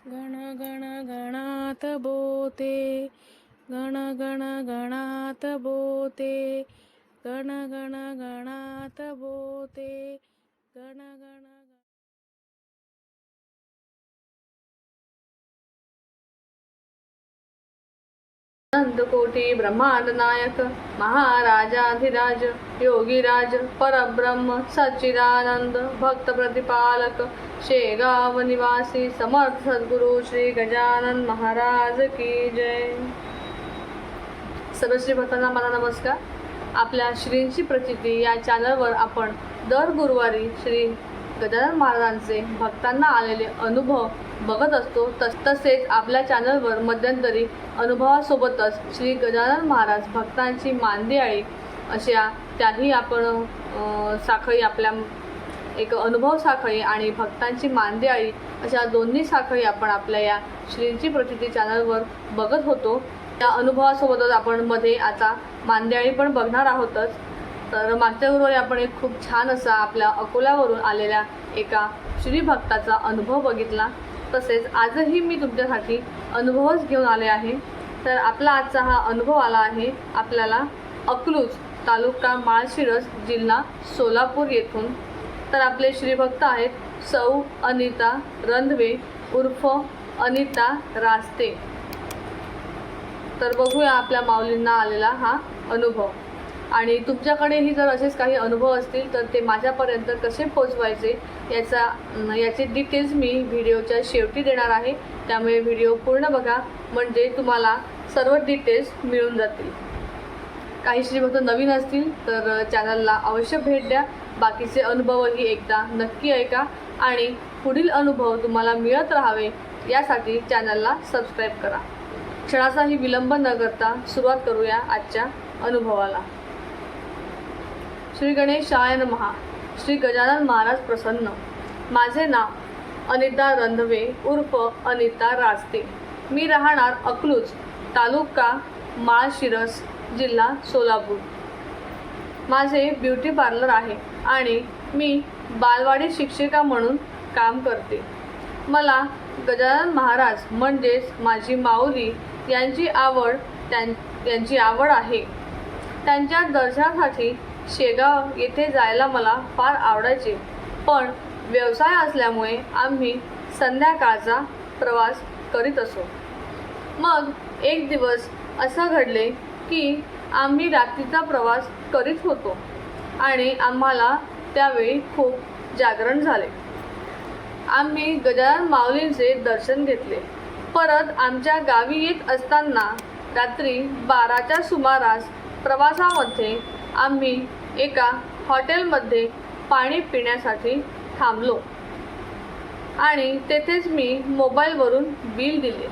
गण गण गणात बोते, गण गण गणात बोते, गण गण गणात बोते, गण गण अनंतकोटी ब्रह्मांड नायक महाराजाधिराज योगीराज परब्रह्म सच्चिदानंद भक्त प्रतिपालक शेगाव निवासी समर्थ सद्गुरु श्री गजानन महाराज की जय। सर्व श्री भक्तांना माझा नमस्कार। आपल्या श्रींची प्रचिती या चॅनलवर आपण दर गुरुवारी श्री गजानन महाराजांचे भक्तांना आलेले अनुभव बघत असतो। तसेच आपल्या चॅनलवर मध्यंतरी अनुभवासोबतच श्री गजानन महाराज भक्तांची मांदियाळी अशा त्याही आपण साखळी, आपल्या एक अनुभव साखळी आणि भक्तांची मांदियाळी अशा दोन्ही साखळी आपण आपल्या या श्रींची प्रचिती चॅनलवर बघत होतो। त्या अनुभवासोबतच आपण मध्ये आता मांदियाळी पण बघणार आहोतच। तर मागच्या गुरुवारी आपण एक खूप छान असा आपल्या अकोल्यावरून आलेल्या एका श्री भक्ताचा अनुभव बघितला। तसेच आजही मी तुमच्यासाठी अनुभवच घेऊन आले आहे। तर आपला आजचा हा अनुभव आला आहे आपल्याला अकलूज तालुका माळशिरस जिल्हा सोलापूर येथून। तर आपले श्रीभक्त आहेत सौ अनिता रंधवे उर्फ अनिता रास्ते। तर बघूया आपल्या माऊलींना आलेला हा अनुभव। आणि तुमच्याकडेही जर असेच काही अनुभव असतील तर ते माझ्यापर्यंत कसे पोचवायचे याचे डिटेल्स मी व्हिडिओच्या शेवटी देणार आहे। त्यामुळे व्हिडिओ पूर्ण बघा, म्हणजे तुम्हाला सर्व डिटेल्स मिळून जातील। काही श्रीभक्त नवीन असतील तर चॅनलला अवश्य भेट द्या। बाकीचे अनुभवही एकदा नक्की ऐका आणि पुढील अनुभव तुम्हाला मिळत राहावे यासाठी चॅनलला सबस्क्राईब करा। क्षणाचाही विलंब न करता सुरुवात करूया आजच्या अनुभवाला। श्री गणेशाय नमः। श्री गजानन महाराज प्रसन्न। माझे नाव अनिता रंधवे उर्फ अनिता रास्ते। मी राहणार अकलूज तालुका माळशिरस जिल्हा सोलापूर। माझे ब्युटी पार्लर आहे आणि मी बालवाडी शिक्षिका म्हणून काम करते। मला गजानन महाराज म्हणजेच माझी माऊली यांची आवड आहे। त्यांच्या दर्शनासाठी शेगाव येथे जायला मला फार आवडायचे, पण व्यवसाय असल्यामुळे आम्ही संध्याकाळचा प्रवास करीत असो। मग एक दिवस असं घडले की आम्ही रात्रीचा प्रवास करीत होतो आणि आम्हाला त्यावेळी खूप जागरण झाले। आम्ही गजानन माऊलींचे दर्शन घेतले। परत आमच्या गावी येत असताना रात्री 12च्या सुमारास प्रवासामध्ये आम्ही एका हॉटेलमध्ये पाणी पिण्यासाठी थांबलो आणि तेथेच मी मोबाईलवरून बिल दिले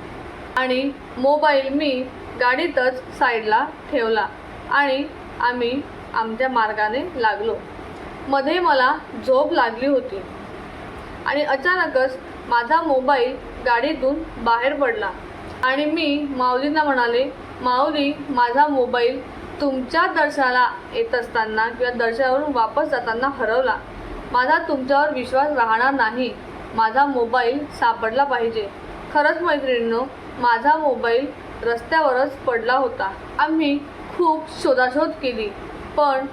आणि मोबाईल मी गाडीतच साईडला ठेवला आणि आम्ही आमच्या मार्गाने लागलो। मध्ये मला झोप लागली होती आणि अचानकच माझा मोबाईल गाडीतून बाहेर पडला आणि मी माऊलींना म्हणाले, माऊली माझा मोबाईल तुमच्या दर्शनाला येत असताना किंवा दर्शनावरून वापस जाताना हरवला। माझा तुमच्यावर विश्वास राहणार नाही, माझा मोबाईल सापडला पाहिजे। खरंच मैत्रिणींनो, माझा मोबाईल रस्त्यावरच पडला होता। आम्ही खूप शोधाशोध केली, पण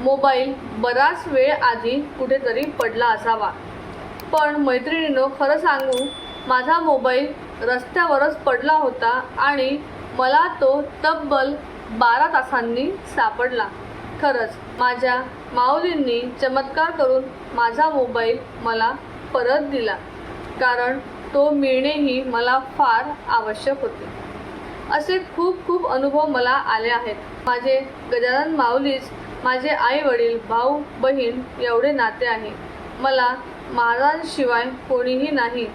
मोबाईल बराच वेळ आधी कुठेतरी पडला असावा। पण मैत्रिणींनो, खरं सांगू, माझा मोबाईल रस्त्यावरच पडला होता आणि मला तो तब्बल 12 तासांनी सापडला। खरंच माझ्या माऊलींनी चमत्कार करून माझा मोबाईल मला परत दिला, कारण तो मिळणेही मला फार आवश्यक होते। असे खूप अनुभव मला आले आहेत। माझे गजानन माऊलीच माझे आई वडील भाऊ बहीण एवढे नाते आहे। मला महाराजांशिवाय कोणीही नाही।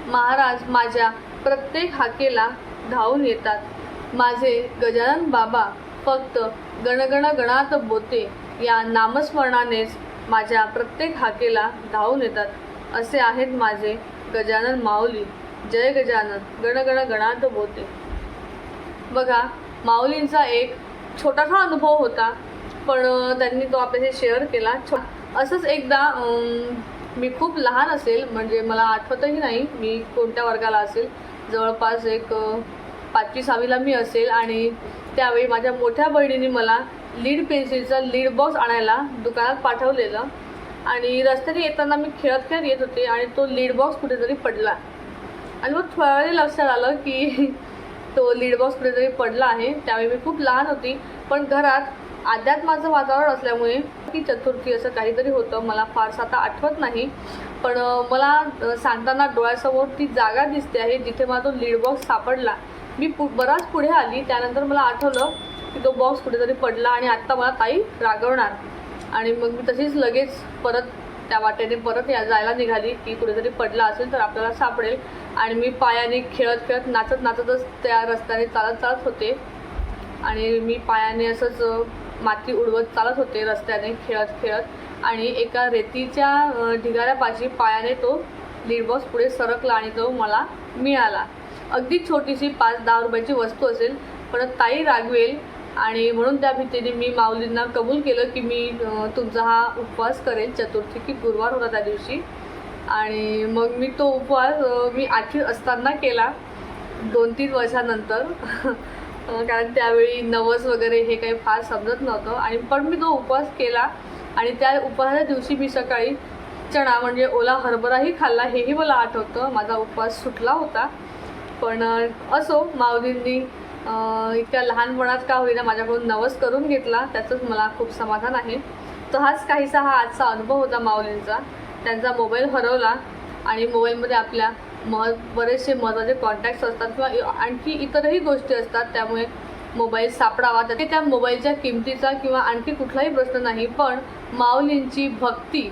महाराज माझ्या प्रत्येक हाकेला धावून येतात। माझे गजानन बाबा फक्त गणगण गणात बोते या नामस्मरणानेच माझ्या प्रत्येक हाकेला धावून येतात। असे आहेत माझे गजानन माऊली। जय गजानन गणगण गणात बोते। बघा, माऊलींचा एक छोटासा अनुभव होता, पण त्यांनी तो आपल्याशी शेअर केला। असंच एकदा मी खूप लहान असेल, म्हणजे मला आठवतही नाही मी कोणत्या वर्गाला असेल. जवळपास एक 5वी-6वीला मी असेल आणि त्यावेळी माझ्या मोठ्या बहिणीने मला लीड पेन्सिलचा लीड बॉक्स आणायला दुकानात पाठवलेलं आणि रस्त्याने येताना मी खेळत खेळत येत होते आणि तो लीड बॉक्स कुठेतरी पडला आणि मग थोड्या वेळी लक्षात आलं की तो लीड बॉक्स कुठेतरी पडला आहे. त्यावेळी मी खूप लहान होती, पण घरात अध्यात्माचं वातावरण असल्यामुळे की चतुर्थी असं काहीतरी होतं, मला फारसं आता आठवत नाही. पण मला सांगताना डोळ्यासमोर ती जागा दिसते आहे जिथे मला तो लीड बॉक्स सापडला. मी बराच पुढे आली, त्यानंतर मला आठवलं की तो बॉक्स कुठेतरी पडला आणि आत्ता मला ताई रागवणार. आणि मग मी तशीच लगेच परत त्या वाटेने परत जायला निघाली की कुठेतरी पडला असेल तर आपल्याला सापडेल. आणि मी पायाने खेळत खेळत नाचत नाचतच त्या रस्त्याने चालत चालत होते आणि मी पायाने असंच माती उडवत चालत होते रस्त्याने खेळत खेळत आणि एका रेतीच्या ढिगाऱ्यापाशी पायाने तो लीड बॉक्स पुढे सरकला आणि तो मला मिळाला. अगदी छोटीशी 5-10 रुपयाची वस्तू असेल, पण ताई रागवेल आणि म्हणून त्या भीतीने मी माऊलींना कबूल केलं की मी तुमचा हा उपवास करेन. चतुर्थी की गुरुवार होता त्या दिवशी. आणि मग मी तो उपवास मी 8वी असताना केला 2-3 वर्षानंतर कारण त्यावेळी नवस वगैरे हे काही फार समजत नव्हतं. आणि पण मी तो उपवास केला आणि त्या उपवासाच्या दिवशी मी सकाळी चणा म्हणजे ओला हरभराही खाल्ला, हेही मला आठवतं. माझा उपवास सुटला होता. पण असो, माऊलींनी इतक्या लहानपणात का होईना माझ्याकडून नवस करून घेतला, त्याचंच मला खूप समाधान आहे. तर हाच काहीसा हा आजचा अनुभव होता माऊलींचा. त्यांचा मोबाईल हरवला आणि मोबाईलमध्ये आपल्या बरेचसे महत्त्वाचे कॉन्टॅक्ट्स असतात किंवा आणखी इतरही गोष्टी असतात, त्यामुळे मोबाईल सापडावा. त्याचे त्या मोबाईलच्या किमतीचा किंवा आणखी कुठलाही प्रश्न नाही, पण माऊलींची भक्ती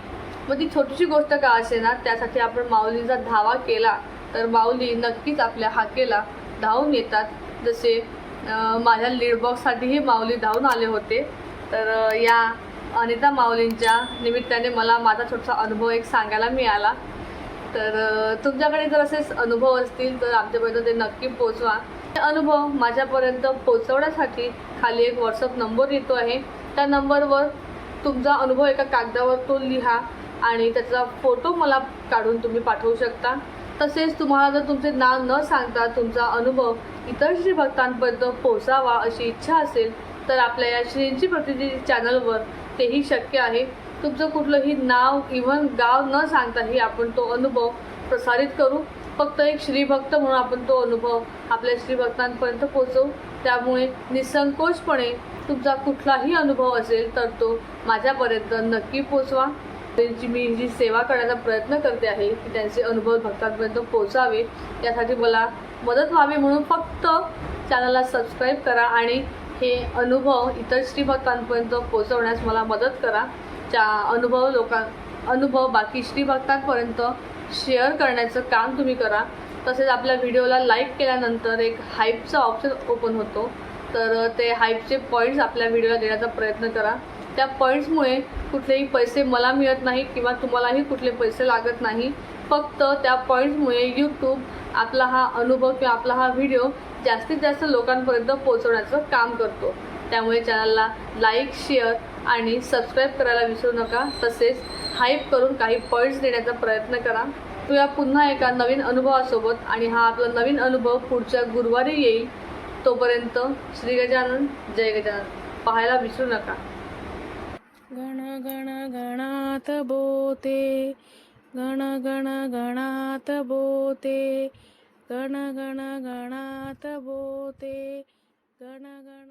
मग ती छोटीशी गोष्ट का असेना, त्यासाठी आपण माऊलींचा धावा केला तर माऊली नक्कीच आपल्या हाकेला धावून येतात. जसे माझ्या लीड बॉक्ससाठीही माऊली धावून आले होते. तर या अनिता माऊलींच्या निमित्ताने मला माझा छोटासा अनुभव एक सांगायला मिळाला. तर तुमच्याकडे जर असेच अनुभव असतील तर आमच्यापर्यंत ते नक्की पोचवा. हे अनुभव माझ्यापर्यंत पोचवण्यासाठी खाली एक व्हॉट्सअप नंबर येतो आहे. त्या नंबरवर तुमचा अनुभव एका कागदावर तो लिहा आणि त्याचा फोटो मला काढून तुम्ही पाठवू शकता. तसेच तुम्हाला जर तुमचे नाव न सांगता तुमचा अनुभव इतर श्री भक्तांपर्यंत पोहोचावा अशी इच्छा असेल तर आपल्या या श्रींची प्रतिनिधी चॅनलवर तेही शक्य आहे. तुमचं कुठलंही नाव इव्हन गाव न सांगताही आपण तो अनुभव प्रसारित करू. फक्त एक श्रीभक्त म्हणून आपण तो अनुभव आपल्या श्रीभक्तांपर्यंत पोहोचवू. त्यामुळे निसंकोचपणे तुमचा कुठलाही अनुभव असेल तर तो माझ्यापर्यंत नक्की पोचवा. त्यांची मी जी सेवा करण्याचा प्रयत्न करते आहे की त्यांचे अनुभव भक्तांपर्यंत पोचावे, यासाठी मला मदत व्हावी. म्हणून फक्त चॅनलला सबस्क्राईब करा आणि हे अनुभव इतर श्रीभक्तांपर्यंत पोचवण्यास मला मदत करा. त्या अनुभव बाकी श्रीभक्तांपर्यंत शेअर करण्याचं काम तुम्ही करा. तसेच आपल्या व्हिडिओला लाईक केल्यानंतर एक हाईपचा ऑप्शन ओपन होतो, तर ते हाईपचे पॉईंट्स आपल्या व्हिडिओला देण्याचा प्रयत्न करा. त्या पॉईंट्समुळे कुठलेही पैसे मला मिळत नाहीत किंवा तुम्हालाही कुठले पैसे लागत नाही. फक्त त्या पॉईंट्समुळे यूट्यूब आपला हा अनुभव किंवा आपला हा व्हिडिओ जास्तीत जास्त लोकांपर्यंत पोहोचवण्याचं काम करतो. त्यामुळे चॅनलला लाईक, शेअर आणि सबस्क्राईब करायला विसरू नका. तसेच हाईप करून काही पॉईंट्स देण्याचा प्रयत्न करा. तुया पुन्हा एका नवीन अनुभवासोबत आणि हा आपला नवीन अनुभव पुढच्या गुरुवारी येईल. तोपर्यंत श्री गजानन जय गजानन पाहायला विसरू नका. गण गण गणात बोते, गण गण गणात बोते, गण गण गणात बोते, गण गण